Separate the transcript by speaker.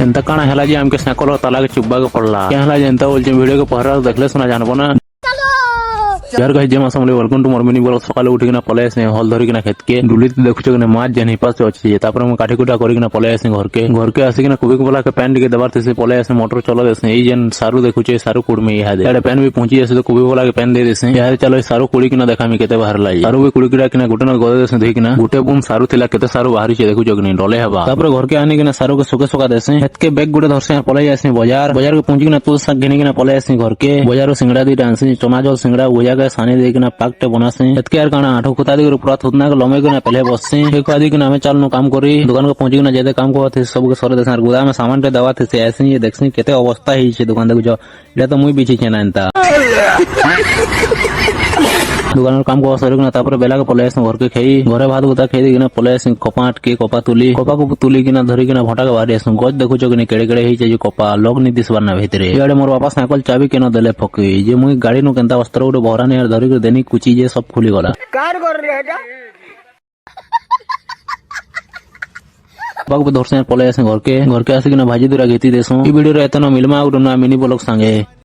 Speaker 1: एंता काना हेला जे हमके साकल ताला के चुब्बा के पड़ला क्या हेला जे एंता बोल वीडियो के पहरा देखले सुना जानबो ना यार कहे जेमा समले वेलकम टू मोर मिनी ब्लॉग सकाले उठिकिना पले आसे हल धरिकिना खेत के डुलित देखुछो कि माछ जेन हिपास अछि तापर हम काठी कुटा करिकिना पले आसे घर के आसिकिना कुबी बोला के पैन के दबार से पले आसे मोटर चला देसे ई जेन सारू देखुछे सारू कुड़ में इहा दे एडे पैन भी पहुंची आसे तो कुबी बोला के पैन दे देसे यार चलो सारू कुड़ी किना देखामी केते बाहर लाई सारू भी कुड़ी किना किना गुटना गदे देसे देखिना गुटे बुम सारू थिला केते सारू बाहरी छे देखुछो कि डले हबा तापर घर के आनी किना सारू के सुके सुका देसे खेत के बैग गुटे धरसे पले आसे बाजार के पहुंची किना तुल साग घिनी किना पले आसे घर के बाजार सिंगड़ा दी डांसी टमाजल सिंगड़ा भुजा के सानी देकिना पाकटे बनासे एतके यार काना आठो खुता दी पूरा थुतना के लमे के ना पहले बससे एक आदि के नामे चालनो काम करी दुकान को पहुंची ना जेदे काम को थे सब के सरे देसार गोदाम में सामान टे दवा थे ऐसे ये देखसी केते अवस्था ही छे दुकान देखो एटा तो मुई बिछि छे ना एंता दुकान काम को सरे ना तापर बेला के पले आसे घर के खेई घरे भात गुता खेई दिना पले आसे कपाट के कपा को तुली किना धरी किना भटा के बाहर आसे गज देखो जो कि केड़े केड़े ही छे कपा लोग नी दिसबार ना भीतरे याडे मोर वापस साइकिल चाबी केना देले फकी जे मुई गाड़ी नु केनता वस्त्र उडे बहरा ने धरी के देनी कुची जे सब खुली गला
Speaker 2: कार कर रे बेटा
Speaker 1: बाग धरसे पले आसे घर के आसे किना भाजी दुरा घेती देसो ई वीडियो रे एतना मिलमा उडना मिनी ब्लॉग संगे।